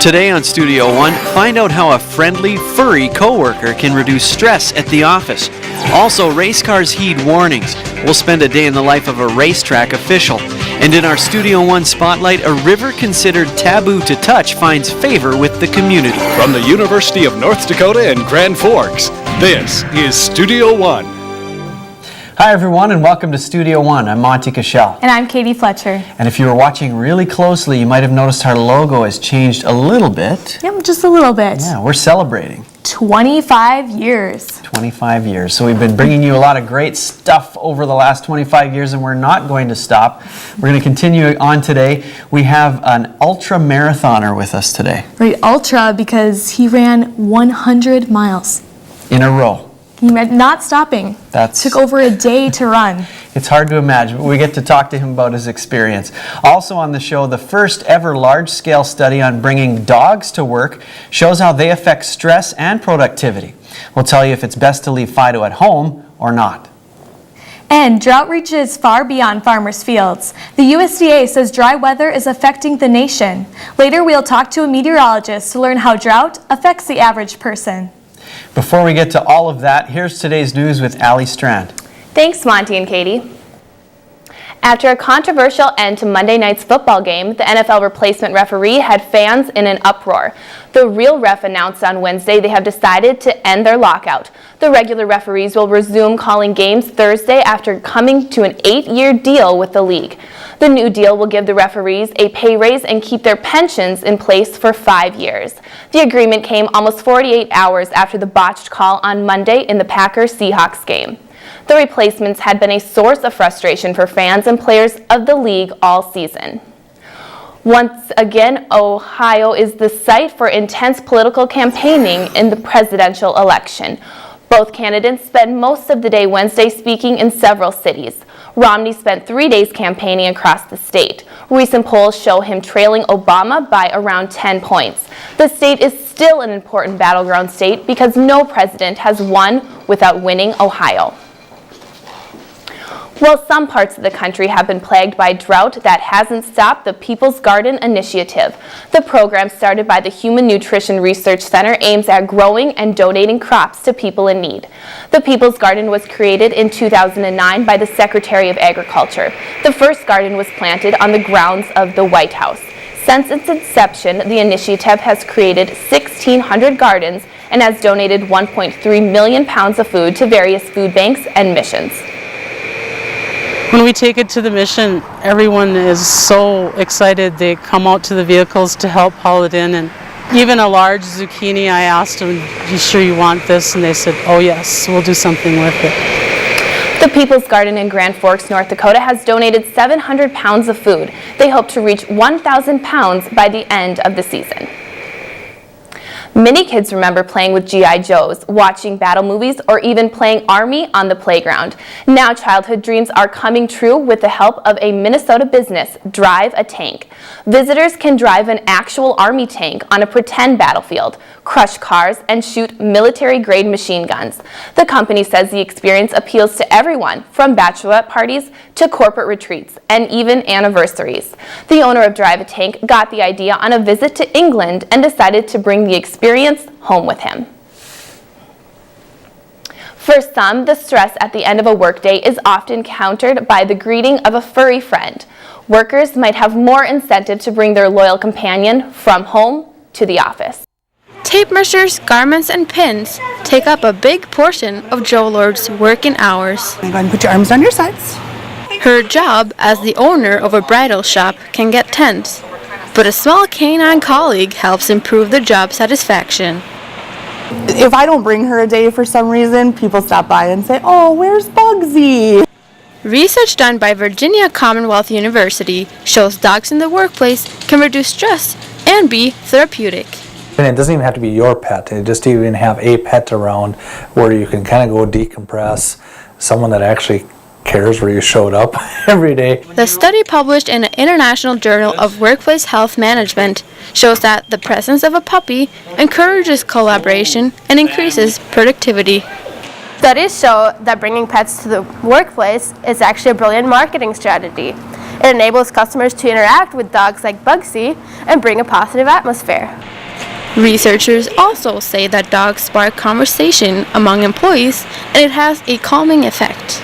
Today on Studio One, find out how a friendly, furry coworker can reduce stress at the office. Also, race cars heed warnings. We'll spend a day in the life of a racetrack official. And in our Studio One spotlight, a river considered taboo to touch finds favor with the community. From the University of North Dakota in Grand Forks, this is Studio One. Hi everyone and welcome to Studio One. I'm Monty Cashel. And I'm Katie Fletcher. And if you were watching really closely, you might have noticed our logo has changed a little bit. Yep, just a little bit. Yeah, we're celebrating. 25 years. 25 years. So we've been bringing you a lot of great stuff over the last 25 years and we're not going to stop. We're going to continue on today. We have an ultra marathoner with us today. Right, ultra because he ran 100 miles. In a row. He meant not stopping. Took over a day to run. It's hard to imagine, but we get to talk to him about his experience. Also on the show, the first ever large-scale study on bringing dogs to work shows how they affect stress and productivity. We'll tell you if it's best to leave Fido at home or not. And drought reaches far beyond farmers' fields. The USDA says dry weather is affecting the nation. Later, we'll talk to a meteorologist to learn how drought affects the average person. Before we get to all of that, here's today's news with Allie Strand. Thanks, Monty and Katie. After a controversial end to Monday night's football game, the NFL replacement referee had fans in an uproar. The real ref announced on Wednesday they have decided to end their lockout. The regular referees will resume calling games Thursday after coming to an 8-year deal with the league. The new deal will give the referees a pay raise and keep their pensions in place for 5 years. The agreement came almost 48 hours after the botched call on Monday in the Packers-Seahawks game. The replacements had been a source of frustration for fans and players of the league all season. Once again, Ohio is the site for intense political campaigning in the presidential election. Both candidates spent most of the day Wednesday speaking in several cities. Romney spent 3 days campaigning across the state. Recent polls show him trailing Obama by around 10 points. The state is still an important battleground state because no president has won without winning Ohio. Well, some parts of the country have been plagued by drought that hasn't stopped the People's Garden Initiative. The program started by the Human Nutrition Research Center aims at growing and donating crops to people in need. The People's Garden was created in 2009 by the Secretary of Agriculture. The first garden was planted on the grounds of the White House. Since its inception, the initiative has created 1,600 gardens and has donated 1.3 million pounds of food to various food banks and missions. When we take it to the mission, everyone is so excited. They come out to the vehicles to help haul it in. And even a large zucchini, I asked them, "You sure you want this?" And they said, "Oh yes, we'll do something with it." The People's Garden in Grand Forks, North Dakota has donated 700 pounds of food. They hope to reach 1,000 pounds by the end of the season. Many kids remember playing with G.I. Joes, watching battle movies, or even playing Army on the playground. Now childhood dreams are coming true with the help of a Minnesota business, Drive a Tank. Visitors can drive an actual Army tank on a pretend battlefield, crush cars, and shoot military-grade machine guns. The company says the experience appeals to everyone, from bachelorette parties to corporate retreats, and even anniversaries. The owner of Drive a Tank got the idea on a visit to England and decided to bring the experience home with him. For some, the stress at the end of a workday is often countered by the greeting of a furry friend. Workers might have more incentive to bring their loyal companion from home to the office. Tape measures, garments, and pins take up a big portion of Jo Lord's working hours. Go ahead and put your arms on your sides. Her job as the owner of a bridal shop can get tense, but a small canine colleague helps improve the job satisfaction. If I don't bring her a day for some reason, people stop by and say, "Oh, where's Bugsy?" Research done by Virginia Commonwealth University shows dogs in the workplace can reduce stress and be therapeutic. And it doesn't even have to be your pet. It just even have a pet around where you can kind of go decompress. Someone that actually cares where you showed up every day. The study published in the International Journal of Workplace Health Management shows that the presence of a puppy encourages collaboration and increases productivity. Studies show that bringing pets to the workplace is actually a brilliant marketing strategy. It enables customers to interact with dogs like Bugsy and bring a positive atmosphere. Researchers also say that dogs spark conversation among employees, and it has a calming effect.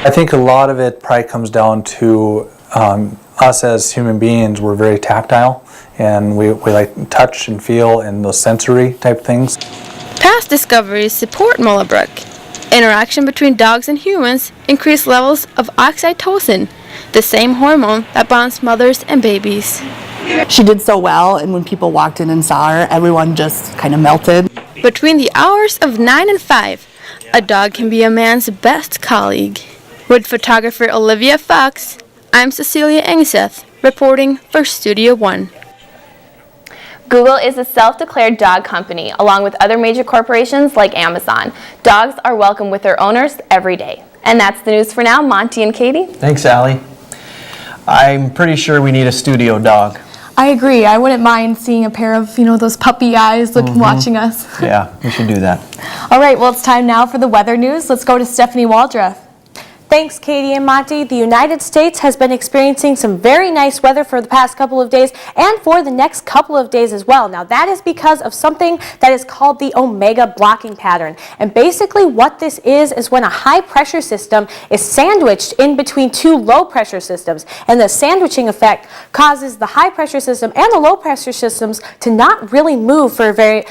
I think a lot of it probably comes down to us as human beings. We're very tactile, and we like touch and feel and those sensory type things. Past discoveries support Mullabrook. Interaction between dogs and humans increase levels of oxytocin, the same hormone that bonds mothers and babies. She did so well, and when people walked in and saw her, everyone just kind of melted. Between the hours of 9 and 5, a dog can be a man's best colleague. With photographer Olivia Fox, I'm Cecilia Engseth, reporting for Studio One. Google is a self-declared dog company, along with other major corporations like Amazon. Dogs are welcome with their owners every day. And that's the news for now. Monty and Katie. Thanks, Allie. I'm pretty sure we need a studio dog. I agree. I wouldn't mind seeing a pair of, those puppy eyes watching us. Yeah, we should do that. All right, well, it's time now for the weather news. Let's go to Stephanie Waldroff. Thanks, Katie and Monty. The United States has been experiencing some very nice weather for the past couple of days and for the next couple of days as well. Now, that is because of something that is called the omega blocking pattern. And basically what this is when a high pressure system is sandwiched in between two low pressure systems. And the sandwiching effect causes the high pressure system and the low pressure systems to not really move very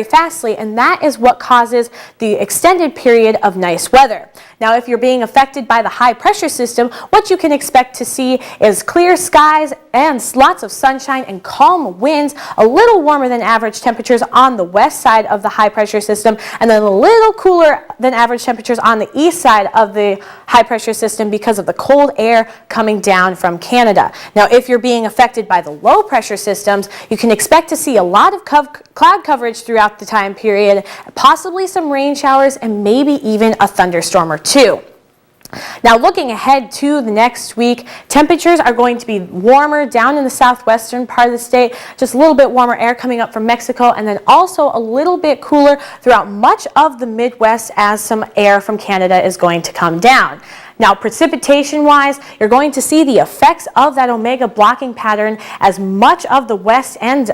fastly, and that is what causes the extended period of nice weather. Now, if you're being affected by the high pressure system, what you can expect to see is clear skies and lots of sunshine and calm winds, a little warmer than average temperatures on the west side of the high pressure system, and then a little cooler than average temperatures on the east side of the high pressure system because of the cold air coming down from Canada. Now, if you're being affected by the low pressure systems, you can expect to see a lot of cloud coverage throughout the time period, possibly some rain showers, and maybe even a thunderstorm or two. Now, looking ahead to the next week, temperatures are going to be warmer down in the southwestern part of the state, just a little bit warmer air coming up from Mexico, and then also a little bit cooler throughout much of the Midwest as some air from Canada is going to come down. Now, precipitation-wise, you're going to see the effects of that omega blocking pattern as much of the west and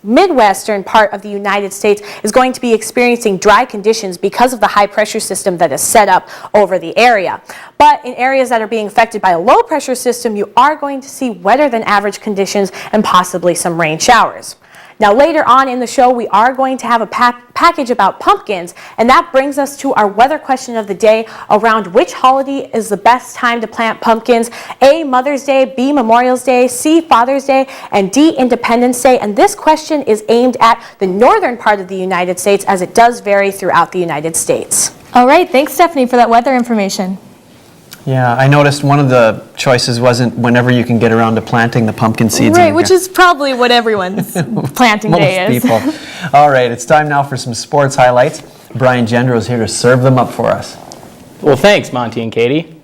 midwestern part of the United States is going to be experiencing dry conditions because of the high pressure system that is set up over the area. But in areas that are being affected by a low pressure system, you are going to see wetter than average conditions and possibly some rain showers. Now, later on in the show, we are going to have a package about pumpkins, and that brings us to our weather question of the day around which holiday is the best time to plant pumpkins. A, Mother's Day, B, Memorial Day, C, Father's Day, and D, Independence Day. And this question is aimed at the northern part of the United States, as it does vary throughout the United States. All right, thanks, Stephanie, for that weather information. Yeah, I noticed one of the choices wasn't whenever you can get around to planting the pumpkin seeds. Right, which is probably what everyone's planting day is. Most people. All right, it's time now for some sports highlights. Brian Gendro is here to serve them up for us. Well, thanks, Monty and Katie.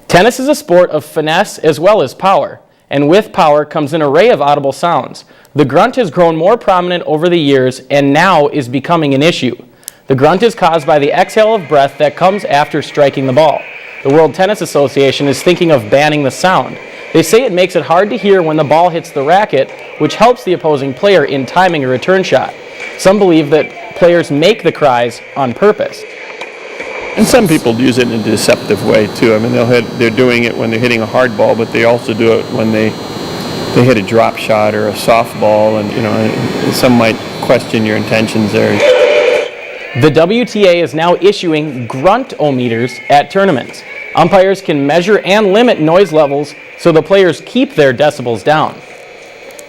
Tennis is a sport of finesse as well as power, and with power comes an array of audible sounds. The grunt has grown more prominent over the years and now is becoming an issue. The grunt is caused by the exhale of breath that comes after striking the ball. The World Tennis Association is thinking of banning the sound. They say it makes it hard to hear when the ball hits the racket, which helps the opposing player in timing a return shot. Some believe that players make the cries on purpose. And some people use it in a deceptive way too. I mean, they're doing it when they're hitting a hard ball, but they also do it when they hit a drop shot or a softball, and some might question your intentions there. The WTA is now issuing grunt-o-meters at tournaments. Umpires can measure and limit noise levels so the players keep their decibels down.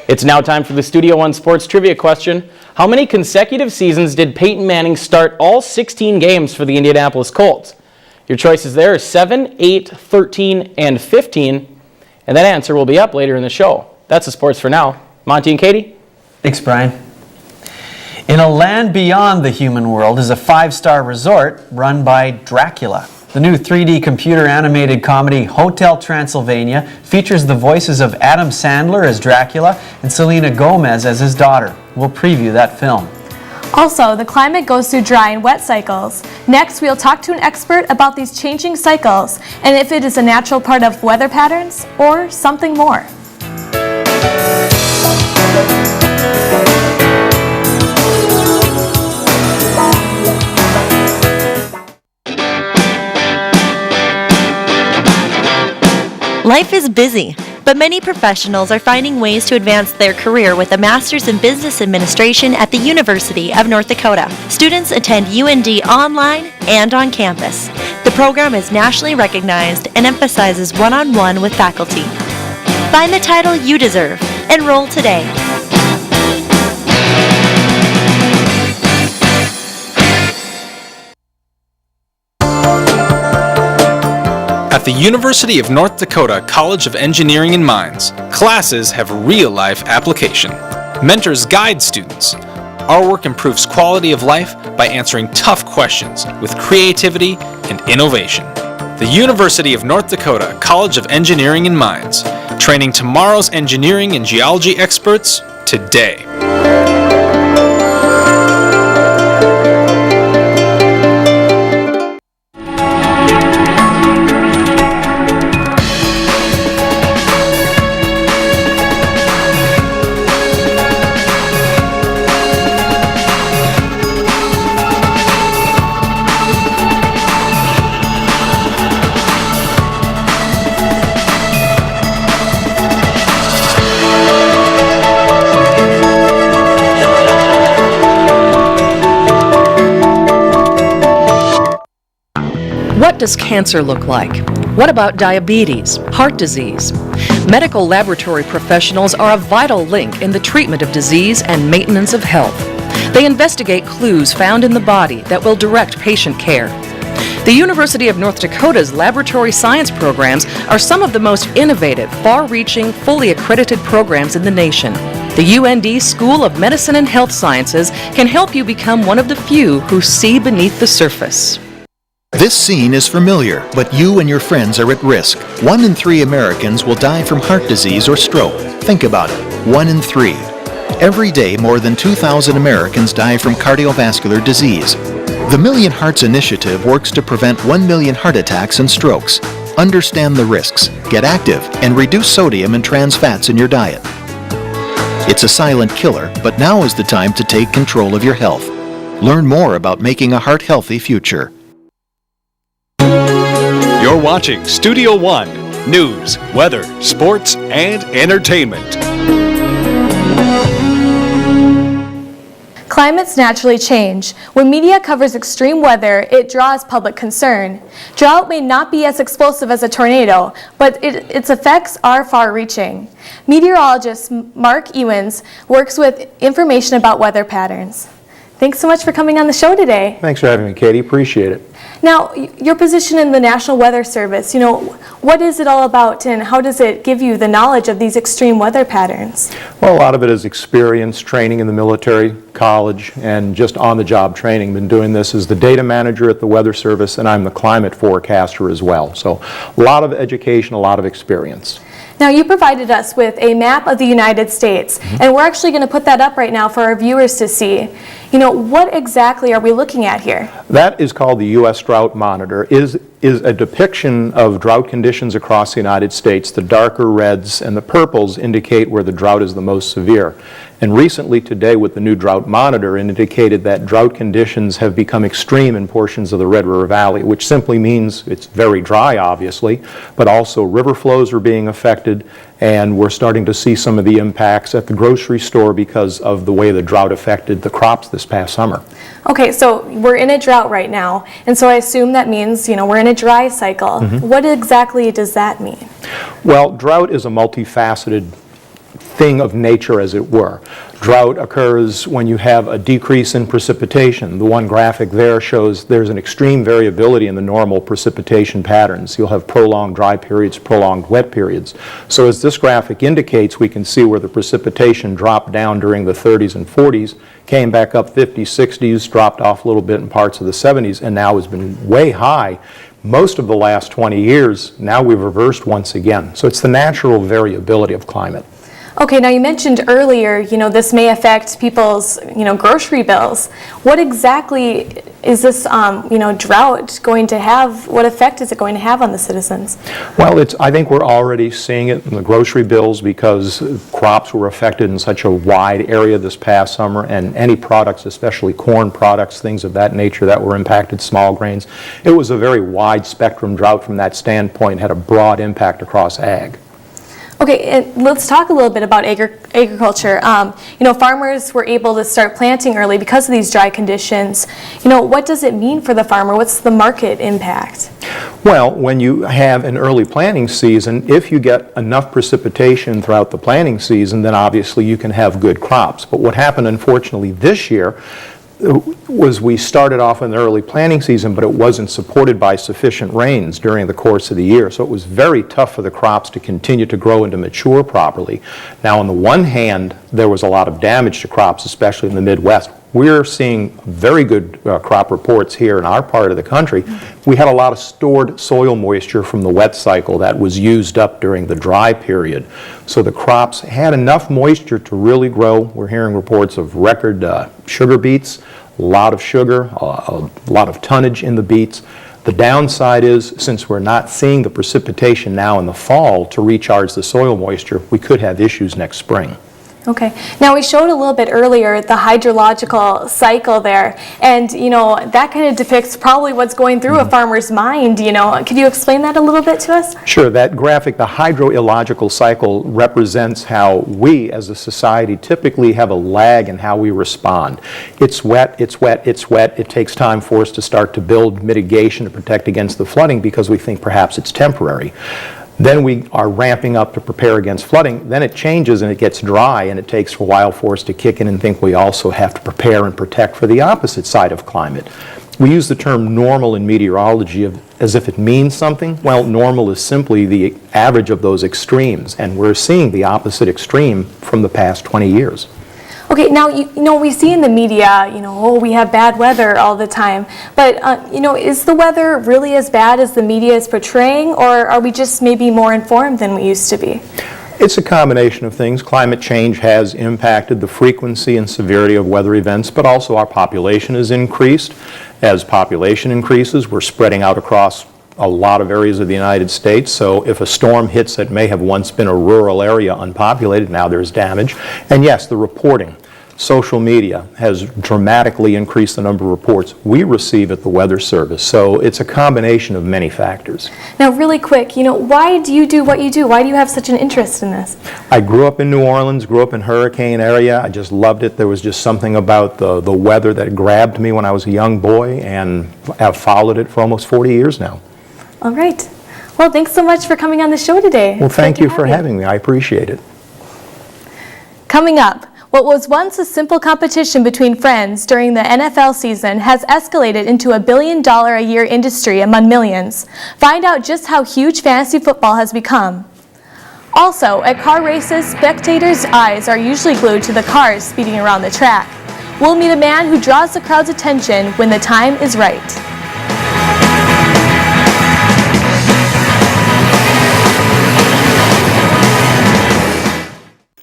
It's now time for the Studio One Sports Trivia question. How many consecutive seasons did Peyton Manning start all 16 games for the Indianapolis Colts? Your choices there are 7, 8, 13, and 15, and that answer will be up later in the show. That's the sports for now. Monty and Katie? Thanks, Brian. In a land beyond the human world is a 5-star resort run by Dracula. The new 3D computer animated comedy Hotel Transylvania features the voices of Adam Sandler as Dracula and Selena Gomez as his daughter. We'll preview that film. Also, the climate goes through dry and wet cycles. Next, we'll talk to an expert about these changing cycles and if it is a natural part of weather patterns or something more. Life is busy, but many professionals are finding ways to advance their career with a Master's in Business Administration at the University of North Dakota. Students attend UND online and on campus. The program is nationally recognized and emphasizes one-on-one with faculty. Find the title you deserve. Enroll today. At the University of North Dakota College of Engineering and Mines, classes have real-life application. Mentors guide students. Our work improves quality of life by answering tough questions with creativity and innovation. The University of North Dakota College of Engineering and Mines, training tomorrow's engineering and geology experts today. What does cancer look like? What about diabetes, heart disease? Medical laboratory professionals are a vital link in the treatment of disease and maintenance of health. They investigate clues found in the body that will direct patient care. The University of North Dakota's laboratory science programs are some of the most innovative, far-reaching, fully accredited programs in the nation. The UND School of Medicine and Health Sciences can help you become one of the few who see beneath the surface. This scene is familiar, but you and your friends are at risk. 1 in 3 Americans will die from heart disease or stroke. Think about it, 1 in 3. Every day, more than 2,000 Americans die from cardiovascular disease. The Million Hearts Initiative works to prevent 1 million heart attacks and strokes. Understand the risks, get active, and reduce sodium and trans fats in your diet. It's a silent killer, but now is the time to take control of your health. Learn more about making a heart-healthy future. You're watching Studio One, news, weather, sports, and entertainment. Climates naturally change. When media covers extreme weather, it draws public concern. Drought may not be as explosive as a tornado, but its effects are far-reaching. Meteorologist Mark Ewens works with information about weather patterns. Thanks so much for coming on the show today. Thanks for having me, Katie. Appreciate it. Now, your position in the National Weather Service, what is it all about and how does it give you the knowledge of these extreme weather patterns? Well, a lot of it is experience, training in the military, college, and just on-the-job training. Been doing this as the data manager at the Weather Service, and I'm the climate forecaster as well. So a lot of education, a lot of experience. Now, you provided us with a map of the United States, and we're actually going to put that up right now for our viewers to see. What exactly are we looking at here? That is called the U.S. Drought Monitor. Is a depiction of drought conditions across the United States. The darker reds and the purples indicate where the drought is the most severe. And recently today with the new drought monitor indicated that drought conditions have become extreme in portions of the Red River Valley, which simply means it's very dry obviously, but also river flows are being affected, and we're starting to see some of the impacts at the grocery store because of the way the drought affected the crops this past summer. Okay, so we're in a drought right now, and so I assume that means, we're in a dry cycle. What exactly does that mean? Well, drought is a multifaceted thing of nature, as it were. Drought occurs when you have a decrease in precipitation. The one graphic there shows there's an extreme variability in the normal precipitation patterns. You'll have prolonged dry periods, prolonged wet periods. So as this graphic indicates, we can see where the precipitation dropped down during the 30s and 40s, came back up 50s, 60s, dropped off a little bit in parts of the 70s, and now has been way high. Most of the last 20 years, now we've reversed once again. So it's the natural variability of climate. Okay, now you mentioned earlier, this may affect people's, grocery bills. What exactly is this, drought going to have? What effect is it going to have on the citizens? Well, I think we're already seeing it in the grocery bills because crops were affected in such a wide area this past summer, and any products, especially corn products, things of that nature that were impacted, small grains. It was a very wide spectrum drought from that standpoint, had a broad impact across ag. Okay, and let's talk a little bit about agriculture. Farmers were able to start planting early because of these dry conditions. What does it mean for the farmer? What's the market impact? Well, when you have an early planting season, if you get enough precipitation throughout the planting season, then obviously you can have good crops. But what happened, unfortunately, this year was we started off in the early planting season, but it wasn't supported by sufficient rains during the course of the year. So it was very tough for the crops to continue to grow and to mature properly. Now, on the one hand, there was a lot of damage to crops, especially in the Midwest. We're seeing very good crop reports here in our part of the country. We had a lot of stored soil moisture from the wet cycle that was used up during the dry period. So the crops had enough moisture to really grow. We're hearing reports of record sugar beets, a lot of sugar, a lot of tonnage in the beets. The downside is, since we're not seeing the precipitation now in the fall to recharge the soil moisture, we could have issues next spring. Okay. Now, we showed a little bit earlier the hydrological cycle there, and, that kind of depicts probably what's going through a farmer's mind, Could you explain that a little bit to us? Sure. That graphic, the hydrological cycle, represents how we as a society typically have a lag in how we respond. It's wet, it's wet, it's wet. It takes time for us to start to build mitigation to protect against the flooding because we think perhaps it's temporary. Then we are ramping up to prepare against flooding. Then it changes and it gets dry, and it takes a while for us to kick in and think we also have to prepare and protect for the opposite side of climate. We use the term normal in meteorology as if it means something. Well, normal is simply the average of those extremes, and we're seeing the opposite extreme from the past 20 years. Okay, now, we see in the media, we have bad weather all the time. But, is the weather really as bad as the media is portraying, or are we just maybe more informed than we used to be? It's a combination of things. Climate change has impacted the frequency and severity of weather events, but also our population has increased. As population increases, we're spreading out across a lot of areas of the United States. So if a storm hits that may have once been a rural area unpopulated, now there's damage. And yes, the reporting. Social media has dramatically increased the number of reports we receive at the Weather Service. So it's a combination of many factors. Now, really quick, why do you do what you do? Why do you have such an interest in this? I grew up in New Orleans, grew up in hurricane area. I just loved it. There was just something about the weather that grabbed me when I was a young boy, and I've followed it for almost 40 years now. All right. Well, thanks so much for coming on the show today. Well, thank you for having me. I appreciate it. Coming up, what was once a simple competition between friends during the NFL season has escalated into a $1 billion a year industry among millions. Find out just how huge fantasy football has become. Also, at car races, spectators' eyes are usually glued to the cars speeding around the track. We'll meet a man who draws the crowd's attention when the time is right.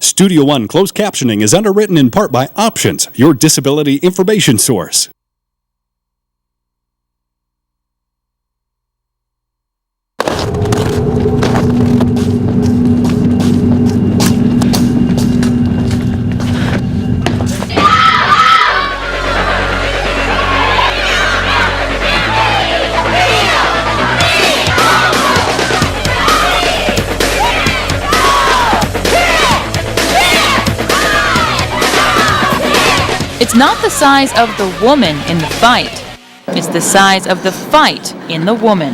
Studio One closed captioning is underwritten in part by Options, your disability information source. It's not the size of the woman in the fight. It's the size of the fight in the woman.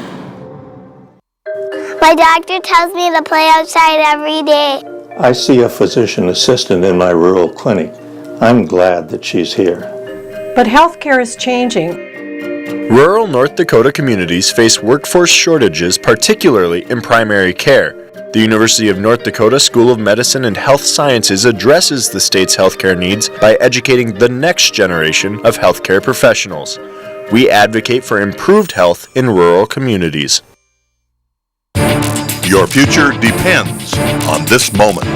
My doctor tells me to play outside every day. I see a physician assistant in my rural clinic. I'm glad that she's here. But healthcare is changing. Rural North Dakota communities face workforce shortages, particularly in primary care. The University of North Dakota School of Medicine and Health Sciences addresses the state's healthcare needs by educating the next generation of healthcare professionals. We advocate for improved health in rural communities. Your future depends on this moment.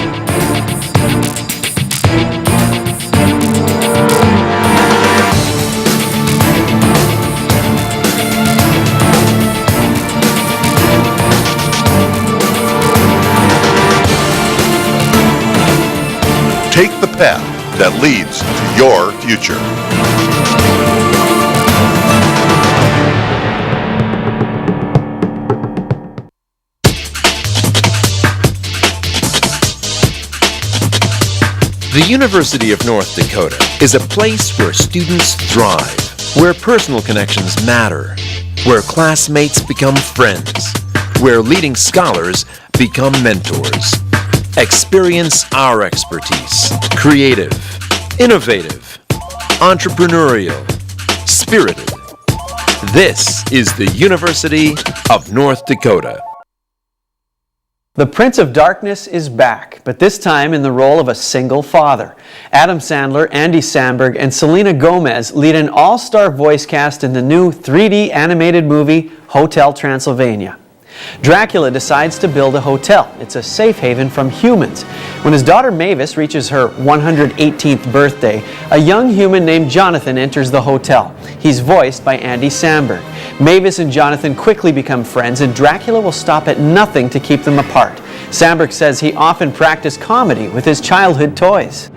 Take the path that leads to your future. The University of North Dakota is a place where students thrive, where personal connections matter, where classmates become friends, where leading scholars become mentors. Experience our expertise. Creative, innovative, entrepreneurial, spirited. This is the University of North Dakota. The Prince of Darkness is back, but this time in the role of a single father. Adam Sandler, Andy Samberg, and Selena Gomez lead an all-star voice cast in the new 3D animated movie Hotel Transylvania. Dracula decides to build a hotel. It's a safe haven from humans. When his daughter Mavis reaches her 118th birthday, a young human named Jonathan enters the hotel. He's voiced by Andy Samberg. Mavis and Jonathan quickly become friends, and Dracula will stop at nothing to keep them apart. Samberg says he often practiced comedy with his childhood toys.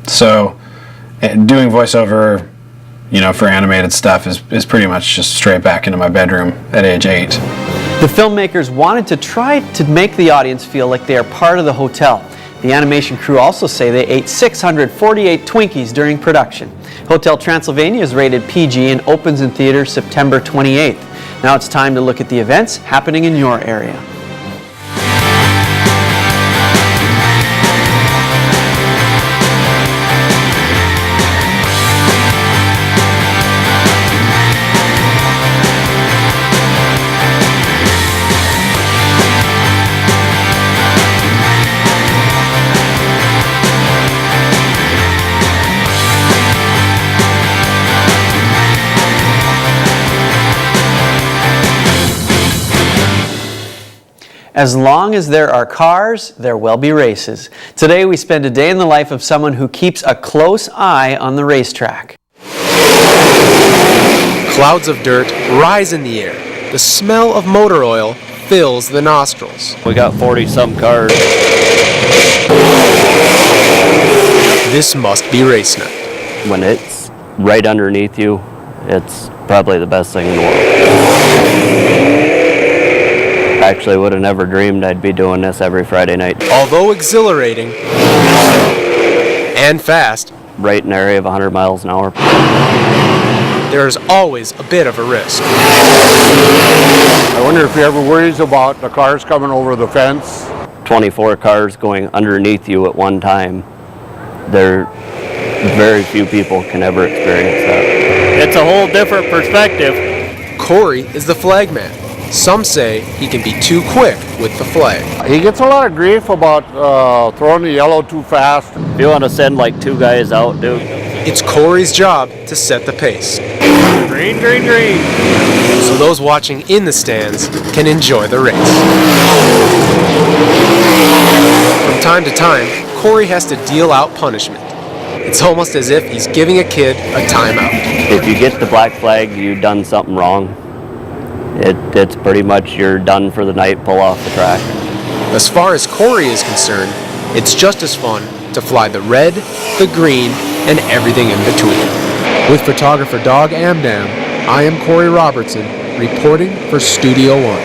So doing voiceover, for animated stuff is pretty much just straight back into my bedroom at age 8. The filmmakers wanted to try to make the audience feel like they are part of the hotel. The animation crew also say they ate 648 Twinkies during production. Hotel Transylvania is rated PG and opens in theaters September 28th. Now it's time to look at the events happening in your area. As long as there are cars, there will be races. Today we spend a day in the life of someone who keeps a close eye on the racetrack. Clouds of dirt rise in the air. The smell of motor oil fills the nostrils. We got 40-some cars. This must be race night. When it's right underneath you, it's probably the best thing in the world. Actually would have never dreamed I'd be doing this every Friday night. Although exhilarating and fast, right in an area of 100 miles an hour. There is always a bit of a risk. I wonder if you ever worries about the cars coming over the fence. 24 cars going underneath you at one time. Very few people can ever experience that. It's a whole different perspective. Corey is the flag man. Some say he can be too quick with the flag. He gets a lot of grief about throwing the yellow too fast. If you want to send like 2 guys out, dude. It's Corey's job to set the pace. Green, green, green. So those watching in the stands can enjoy the race. From time to time, Corey has to deal out punishment. It's almost as if he's giving a kid a timeout. If you get the black flag, you've done something wrong. It's pretty much you're done for the night, pull off the track. As far as Corey is concerned, it's just as fun to fly the red, the green, and everything in between. With photographer Dog Amdam, I am Corey Robertson, reporting for Studio One.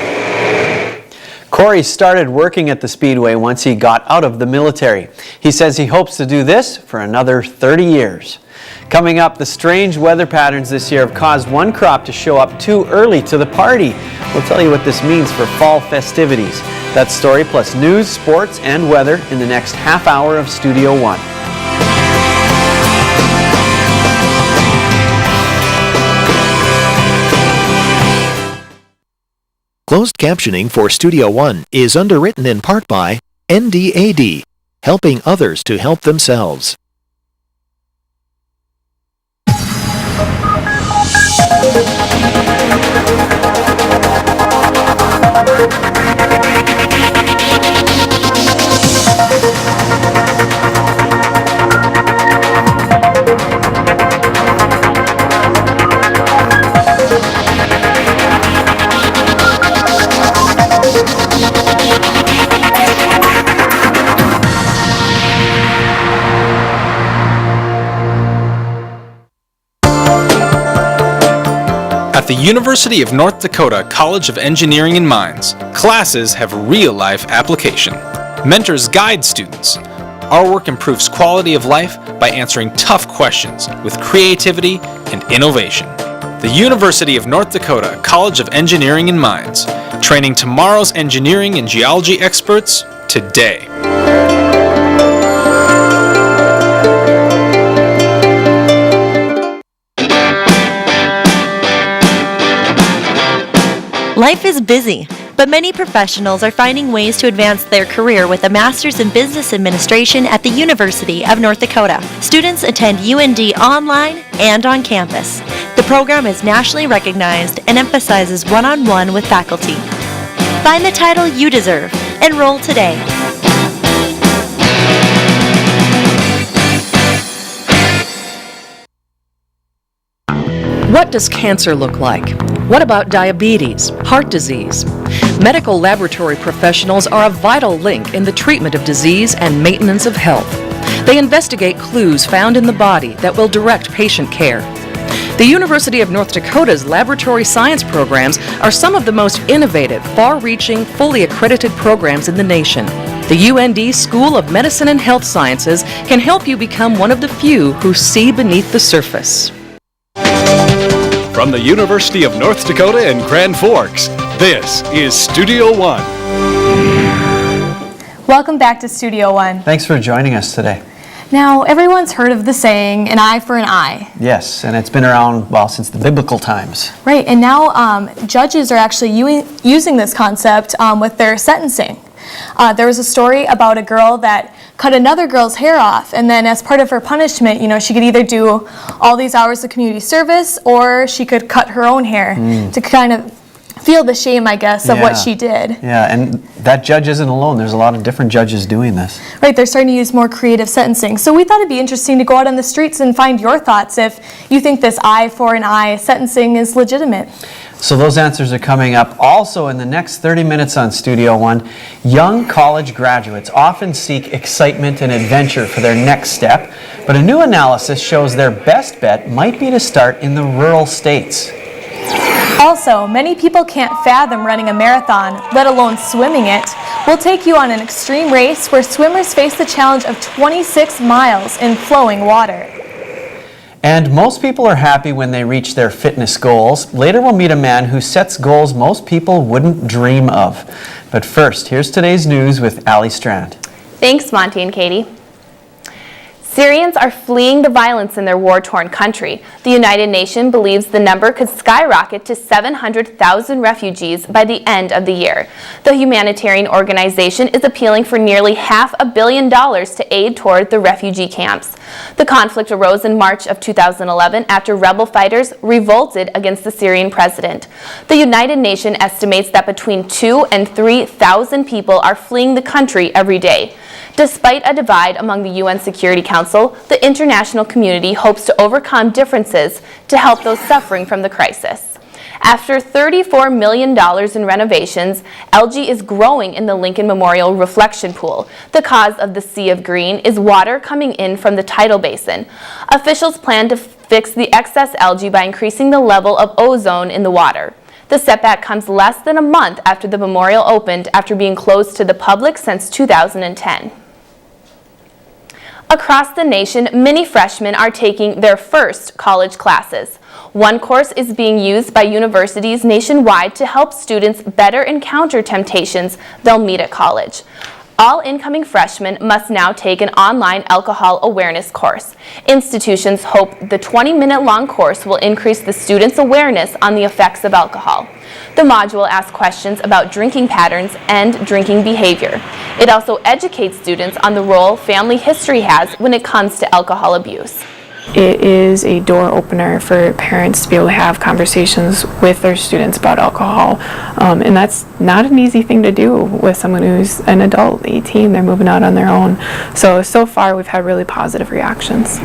Corey started working at the Speedway once he got out of the military. He says he hopes to do this for another 30 years. Coming up, the strange weather patterns this year have caused one crop to show up too early to the party. We'll tell you what this means for fall festivities. That story plus news, sports, and weather in the next half hour of Studio One. Closed captioning for Studio One is underwritten in part by NDAD, helping others to help themselves. the University of North Dakota College of Engineering and Mines, classes have real-life application. Mentors guide students. Our work improves quality of life by answering tough questions with creativity and innovation. The University of North Dakota College of Engineering and Mines, training tomorrow's engineering and geology experts today. Life is busy, but many professionals are finding ways to advance their career with a Master's in Business Administration at the University of North Dakota. Students attend UND online and on campus. The program is nationally recognized and emphasizes one-on-one with faculty. Find the title you deserve. Enroll today. What does cancer look like? What about diabetes, heart disease? Medical laboratory professionals are a vital link in the treatment of disease and maintenance of health. They investigate clues found in the body that will direct patient care. The University of North Dakota's laboratory science programs are some of the most innovative, far-reaching, fully accredited programs in the nation. The UND School of Medicine and Health Sciences can help you become one of the few who see beneath the surface. From the University of North Dakota in Grand Forks, this is Studio One. Welcome back to Studio One. Thanks for joining us today. Now, everyone's heard of the saying, an eye for an eye. Yes, and it's been around, well, since the biblical times. Right, and now judges are actually using this concept with their sentencing. There was a story about a girl that cut another girl's hair off, and then as part of her punishment, she could either do all these hours of community service or she could cut her own hair to kind of feel the shame, I guess, of what she did. Yeah, and that judge isn't alone. There's a lot of different judges doing this. Right, they're starting to use more creative sentencing. So we thought it'd be interesting to go out on the streets and find your thoughts if you think this eye for an eye sentencing is legitimate. So those answers are coming up. Also in the next 30 minutes on Studio One, young college graduates often seek excitement and adventure for their next step, but a new analysis shows their best bet might be to start in the rural states. Also, many people can't fathom running a marathon, let alone swimming it. We'll take you on an extreme race where swimmers face the challenge of 26 miles in flowing water. And most people are happy when they reach their fitness goals. Later we'll meet a man who sets goals most people wouldn't dream of. But first, here's today's news with Allie Strand. Thanks, Monty and Katie. Syrians are fleeing the violence in their war-torn country. The United Nations believes the number could skyrocket to 700,000 refugees by the end of the year. The humanitarian organization is appealing for nearly $500 million to aid toward the refugee camps. The conflict arose in March of 2011 after rebel fighters revolted against the Syrian president. The United Nations estimates that between 2,000 and 3,000 people are fleeing the country every day. Despite a divide among the UN Security Council, the international community hopes to overcome differences to help those suffering from the crisis. After $34 million in renovations, algae is growing in the Lincoln Memorial Reflection Pool. The cause of the sea of green is water coming in from the tidal basin. Officials plan to fix the excess algae by increasing the level of ozone in the water. The setback comes less than a month after the memorial opened after being closed to the public since 2010. Across the nation, many freshmen are taking their first college classes. One course is being used by universities nationwide to help students better encounter temptations they'll meet at college. All incoming freshmen must now take an online alcohol awareness course. Institutions hope the 20-minute-long course will increase the students' awareness on the effects of alcohol. The module asks questions about drinking patterns and drinking behavior. It also educates students on the role family history has when it comes to alcohol abuse. It is a door opener for parents to be able to have conversations with their students about alcohol. And that's not an easy thing to do with someone who's an adult, 18, they're moving out on their own. So far we've had really positive reactions.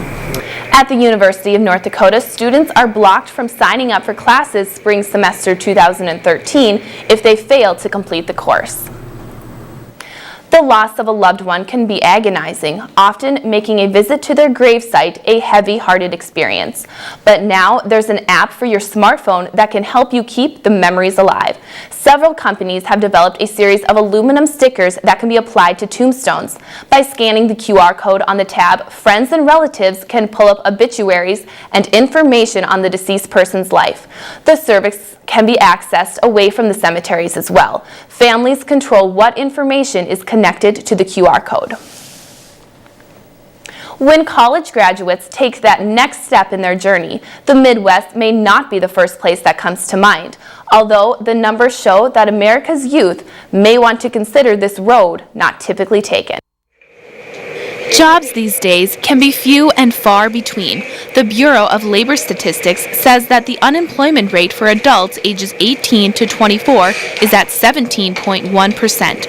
At the University of North Dakota, students are blocked from signing up for classes spring semester 2013 if they fail to complete the course. The loss of a loved one can be agonizing, often making a visit to their gravesite a heavy-hearted experience. But now there's an app for your smartphone that can help you keep the memories alive. Several companies have developed a series of aluminum stickers that can be applied to tombstones. By scanning the QR code on the tab, friends and relatives can pull up obituaries and information on the deceased person's life. The service can be accessed away from the cemeteries as well. Families control what information is connected to the QR code. When college graduates take that next step in their journey, the Midwest may not be the first place that comes to mind, although the numbers show that America's youth may want to consider this road not typically taken. Jobs these days can be few and far between. The Bureau of Labor Statistics says that the unemployment rate for adults ages 18 to 24 is at 17.1%.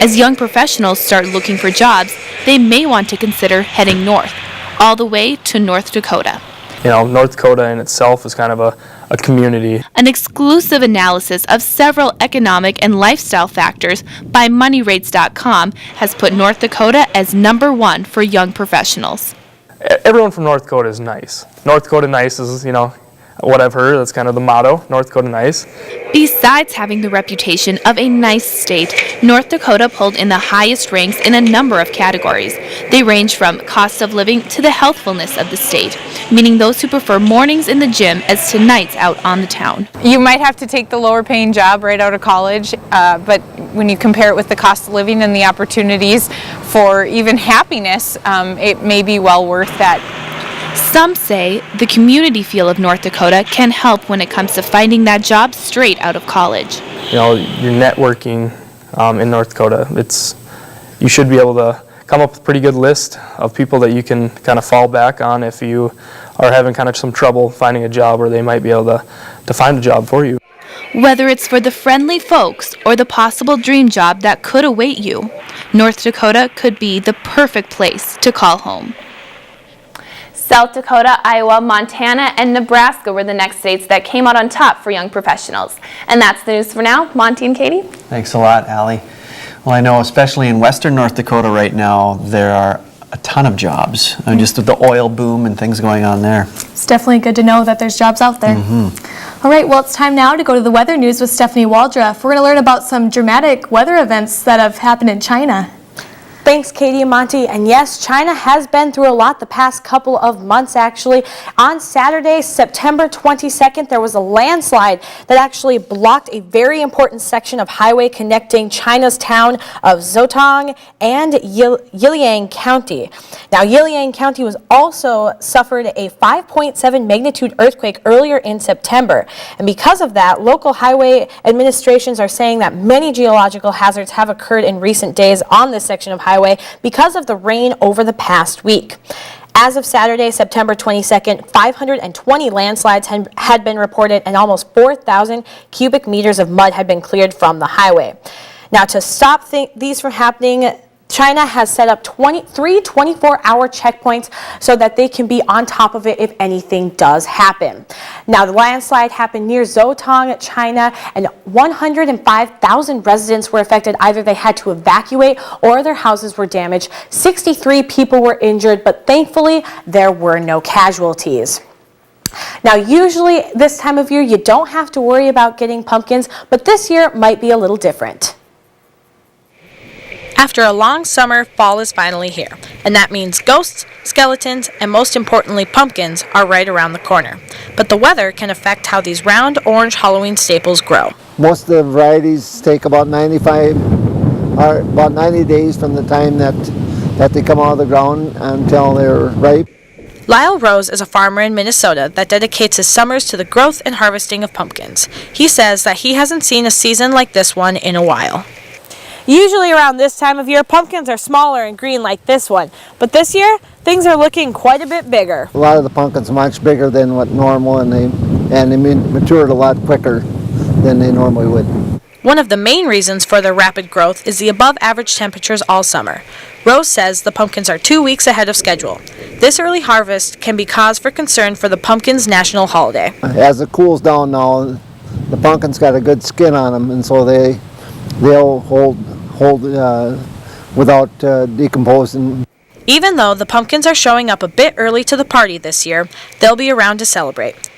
As young professionals start looking for jobs, they may want to consider heading north, all the way to North Dakota. You know, North Dakota in itself is kind of a community. An exclusive analysis of several economic and lifestyle factors by MoneyRates.com has put North Dakota as #1 for young professionals. Everyone from North Dakota is nice. North Dakota nice is, you know, what I've heard. That's kind of the motto, North Dakota nice. Besides having the reputation of a nice state, North Dakota pulled in the highest ranks in a number of categories. They range from cost of living to the healthfulness of the state, meaning those who prefer mornings in the gym as to nights out on the town. You might have to take the lower paying job right out of college, but when you compare it with the cost of living and the opportunities for even happiness, it may be well worth that. Some say the community feel of North Dakota can help when it comes to finding that job straight out of college. You know, your networking in North Dakota, you should be able to come up with a pretty good list of people that you can kind of fall back on if you are having kind of some trouble finding a job, or they might be able to find a job for you. Whether it's for the friendly folks or the possible dream job that could await you, North Dakota could be the perfect place to call home. South Dakota, Iowa, Montana, and Nebraska were the next states that came out on top for young professionals. And that's the news for now. Monty and Katie. Thanks a lot, Allie. Well, I know especially in western North Dakota right now, there are a ton of jobs. Just with the oil boom and things going on there. It's definitely good to know that there's jobs out there. All right, well, it's time now to go to the weather news with Stephanie Waldroff. We're going to learn about some dramatic weather events that have happened in China. Thanks, Katie and Monty. And yes, China has been through a lot the past couple of months, actually. On Saturday, September 22nd, there was a landslide that actually blocked a very important section of highway connecting China's town of Zhoutong and Yiliang County. Now, Yiliang County was also suffered a 5.7 magnitude earthquake earlier in September. And because of that, local highway administrations are saying that many geological hazards have occurred in recent days on this section of highway because of the rain over the past week. As of Saturday, September 22nd, 520 landslides had been reported and almost 4,000 cubic meters of mud had been cleared from the highway. Now, to stop these from happening, China has set up 3 24-hour checkpoints so that they can be on top of it if anything does happen. Now, the landslide happened near Zhoutong, China, and 105,000 residents were affected. Either they had to evacuate or their houses were damaged. 63 people were injured, but thankfully there were no casualties. Now, usually this time of year you don't have to worry about getting pumpkins, but this year might be a little different. After a long summer, fall is finally here, and that means ghosts, skeletons, and most importantly, pumpkins are right around the corner. But the weather can affect how these round orange Halloween staples grow. Most of the varieties take about 90 days from the time that they come out of the ground until they're ripe. Lyle Rose is a farmer in Minnesota that dedicates his summers to the growth and harvesting of pumpkins. He says that he hasn't seen a season like this one in a while. Usually around this time of year, pumpkins are smaller and green like this one. But this year, things are looking quite a bit bigger. A lot of the pumpkins are much bigger than what normal, and they matured a lot quicker than they normally would. One of the main reasons for their rapid growth is the above average temperatures all summer. Rose says the pumpkins are 2 weeks ahead of schedule. This early harvest can be cause for concern for the pumpkin's national holiday. As it cools down now, the pumpkin's got a good skin on them, and so they'll hold without decomposing. Even though the pumpkins are showing up a bit early to the party this year, they'll be around to celebrate.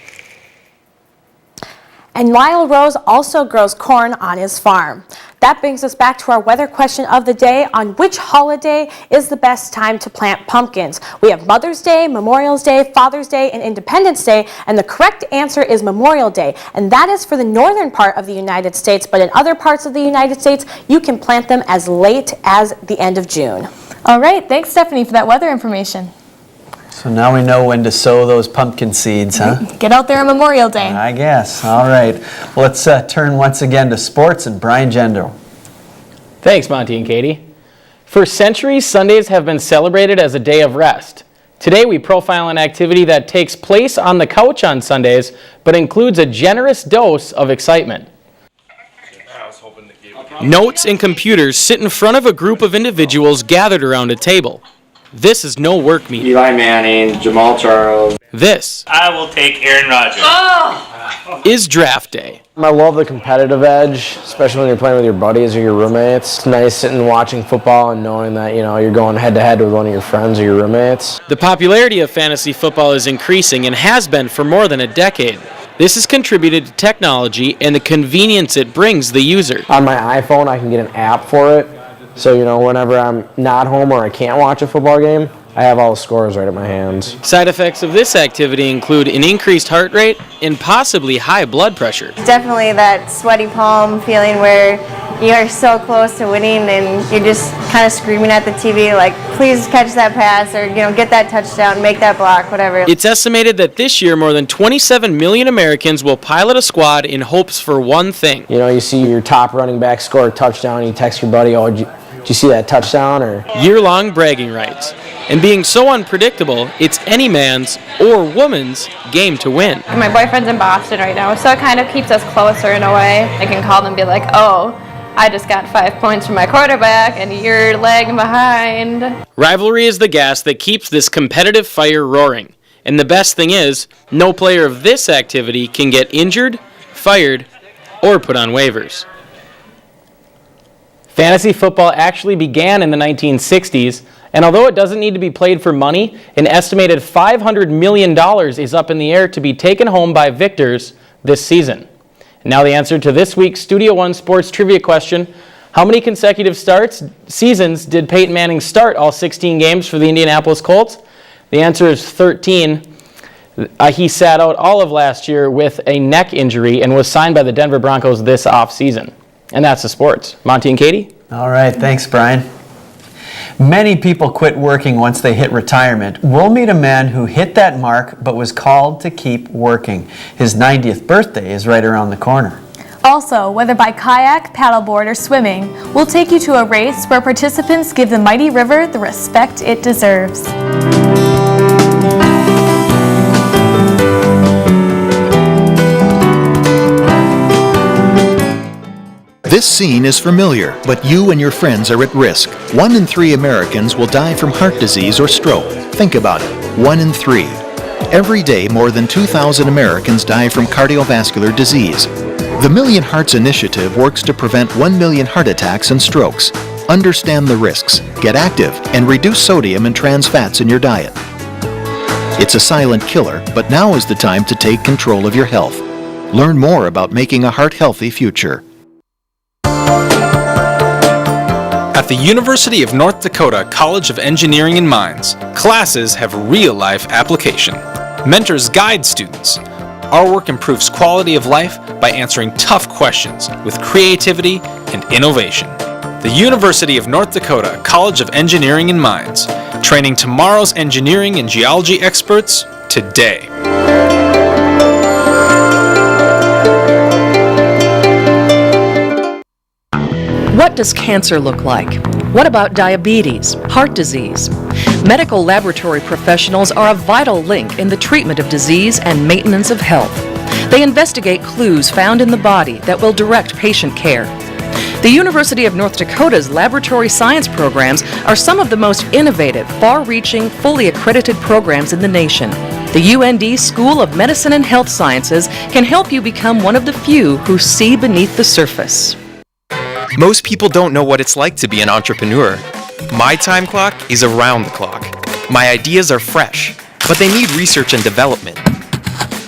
And Lyle Rose also grows corn on his farm. That brings us back to our weather question of the day. On which holiday is the best time to plant pumpkins? We have Mother's Day, Memorial Day, Father's Day, and Independence Day, and the correct answer is Memorial Day. And that is for the northern part of the United States, but in other parts of the United States, you can plant them as late as the end of June. All right, thanks Stephanie for that weather information. So now we know when to sow those pumpkin seeds, huh? Get out there on Memorial Day. I guess. All right. Well, let's turn once again to sports and Brian Gendo. Thanks, Monty and Katie. For centuries, Sundays have been celebrated as a day of rest. Today, we profile an activity that takes place on the couch on Sundays, but includes a generous dose of excitement. Notes and computers sit in front of a group of individuals gathered around a table. This is no work meeting. Eli Manning, Jamal Charles. This I will take Aaron Rodgers. is draft day. I love the competitive edge, especially when you're playing with your buddies or your roommates. It's nice sitting and watching football and knowing that, you're going head to head with one of your friends or your roommates. The popularity of fantasy football is increasing and has been for more than a decade. This has contributed to technology and the convenience it brings the user. On my iPhone, I can get an app for it. So, whenever I'm not home or I can't watch a football game, I have all the scores right at my hands. Side effects of this activity include an increased heart rate and possibly high blood pressure. Definitely that sweaty palm feeling where you are so close to winning and you're just kind of screaming at the TV like, please catch that pass or, get that touchdown, make that block, whatever. It's estimated that this year more than 27 million Americans will pilot a squad in hopes for one thing. You see your top running back score a touchdown and you text your buddy, oh, did you see that touchdown? Or year-long bragging rights. And being so unpredictable, it's any man's or woman's game to win. My boyfriend's in Boston right now, so it kind of keeps us closer in a way. I can call them and be like, oh, I just got 5 points from my quarterback and you're lagging behind. Rivalry is the gas that keeps this competitive fire roaring. And the best thing is, no player of this activity can get injured, fired, or put on waivers. Fantasy football actually began in the 1960s, and although it doesn't need to be played for money, an estimated $500 million is up in the air to be taken home by victors this season. And now the answer to this week's Studio One Sports Trivia question: how many consecutive seasons did Peyton Manning start all 16 games for the Indianapolis Colts? The answer is 13. He sat out all of last year with a neck injury and was signed by the Denver Broncos this offseason. And that's the sports. Monty and Katie? All right, thanks, Brian. Many people quit working once they hit retirement. We'll meet a man who hit that mark but was called to keep working. His 90th birthday is right around the corner. Also, whether by kayak, paddleboard, or swimming, we'll take you to a race where participants give the mighty river the respect it deserves. This scene is familiar, but you and your friends are at risk. 1 in 3 Americans will die from heart disease or stroke. Think about it. 1 in 3. Every day, more than 2,000 Americans die from cardiovascular disease. The Million Hearts Initiative works to prevent 1 million heart attacks and strokes. Understand the risks, get active, and reduce sodium and trans fats in your diet. It's a silent killer, but now is the time to take control of your health. Learn more about making a heart-healthy future. At the University of North Dakota College of Engineering and Mines, classes have real-life application. Mentors guide students. Our work improves quality of life by answering tough questions with creativity and innovation. The University of North Dakota College of Engineering and Mines, training tomorrow's engineering and geology experts today. What does cancer look like? What about diabetes, heart disease? Medical laboratory professionals are a vital link in the treatment of disease and maintenance of health. They investigate clues found in the body that will direct patient care. The University of North Dakota's laboratory science programs are some of the most innovative, far-reaching, fully accredited programs in the nation. The UND School of Medicine and Health Sciences can help you become one of the few who see beneath the surface. Most people don't know what it's like to be an entrepreneur. My time clock is around the clock. My ideas are fresh, but they need research and development.